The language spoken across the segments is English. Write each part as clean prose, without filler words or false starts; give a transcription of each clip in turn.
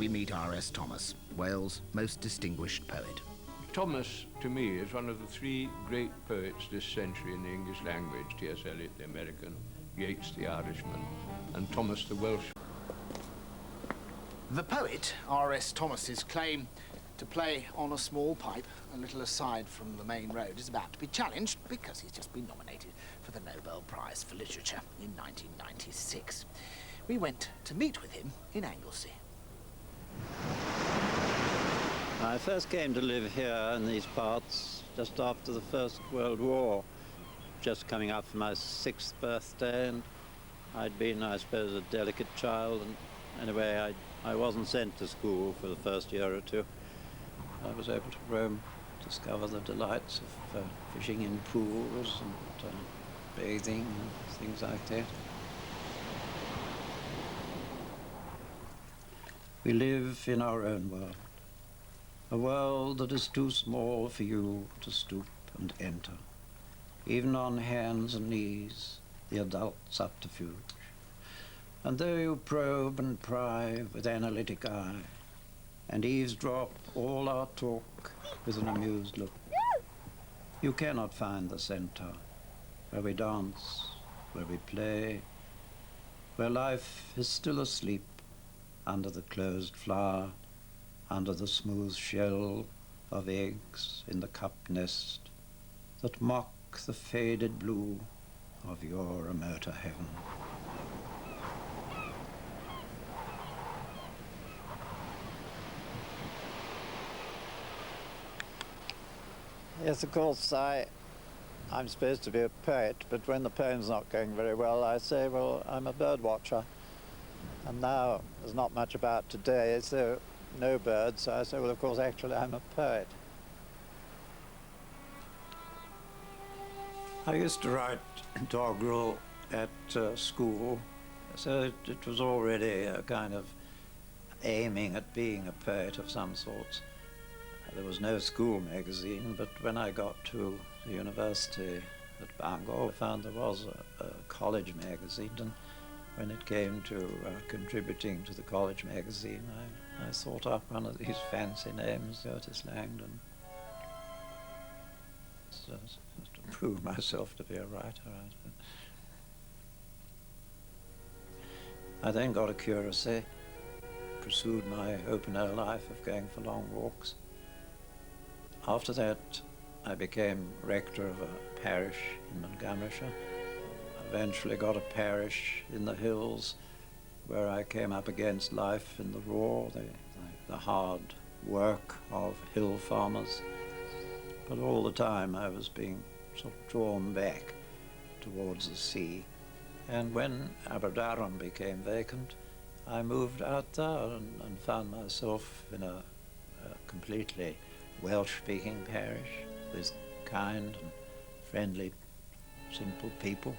we meet R.S. Thomas, Wales' most distinguished poet. Thomas, to me, is one of the three great poets this century in the English language. T.S. Eliot, the American, Yeats, the Irishman, and Thomas, the Welsh. The poet, R.S. Thomas's claim to play on a small pipe a little aside from the main road is about to be challenged because he's just been nominated for the Nobel Prize for Literature in 1996. We went to meet with him in Anglesey. I first came to live here in these parts just after the First World War, just coming up for my 6th birthday, and I'd been, I suppose, a delicate child, and anyway, I wasn't sent to school for the first year or two. I was able to roam, discover the delights of fishing in pools and bathing and things like that. We live in our own world, a world that is too small for you to stoop and enter. Even on hands and knees, the adult subterfuge. And though you probe and pry with analytic eye, and eavesdrop all our talk with an amused look, you cannot find the center, where we dance, where we play, where life is still asleep under the closed flower, under the smooth shell of eggs in the cup nest that mock the faded blue of your remoter heaven. Yes, of course, I'm supposed to be a poet, but when the poem's not going very well, I say, well, I'm a bird watcher. And now there's not much about today, so no birds, so I say, well, of course, actually, I'm a poet. I used to write doggerel at school, so it was already a kind of aiming at being a poet of some sort. There was no school magazine, but when I got to the university at Bangor, I found there was a college magazine, and when it came to contributing to the college magazine, I thought up one of these fancy names, Curtis Langdon, so to prove myself to be a writer. I then got a curacy, pursued my open-air life of going for long walks. After that, I became rector of a parish in Montgomeryshire. Eventually got a parish in the hills where I came up against life in the raw, the hard work of hill farmers. But all the time I was being sort of drawn back towards the sea. And when Aberdaron became vacant, I moved out there and found myself in a completely Welsh-speaking parish with kind and friendly, simple people.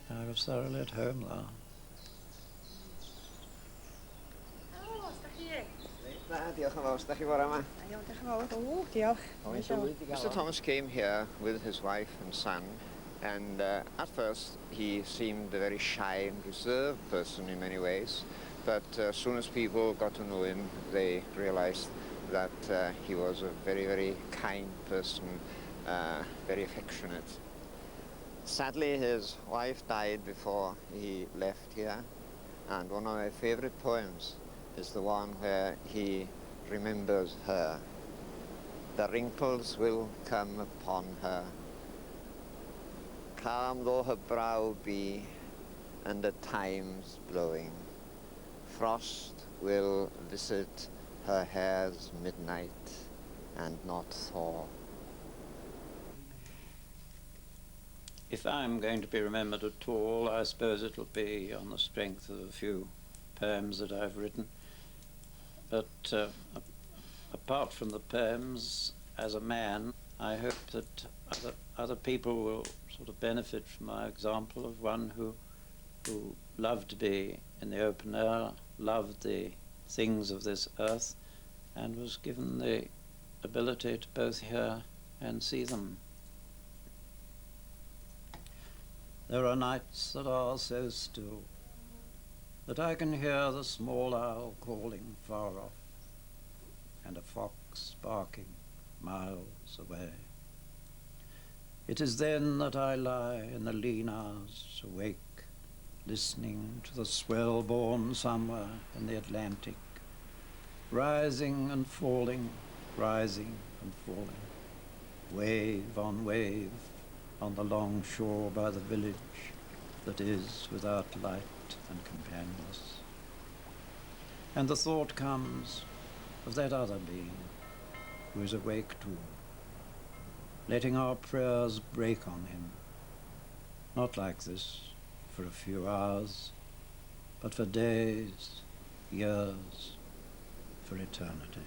I was thoroughly at home there. Mr. Thomas came here with his wife and son, and at first he seemed a very shy and reserved person in many ways, but as soon as people got to know him, they realized that he was a very, very kind person, very affectionate. Sadly, his wife died before he left here, and one of my favorite poems is the one where he remembers her. The wrinkles will come upon her, calm though her brow be, and the time's blowing. Frost will visit her hair's midnight and not thaw. If I'm going to be remembered at all, I suppose it'll be on the strength of a few poems that I've written. But apart from the poems, as a man, I hope that other people will sort of benefit from my example of one who loved to be in the open air, loved the things of this earth, and was given the ability to both hear and see them. There are nights that are so still, that I can hear the small owl calling far off, and a fox barking miles away. It is then that I lie in the lean hours, awake, listening to the swell born somewhere in the Atlantic, rising and falling, rising and falling, wave on the long shore by the village that is without light and companionless. And the thought comes of that other being who is awake too, letting our prayers break on him, not like this for a few hours, but for days, years, for eternity.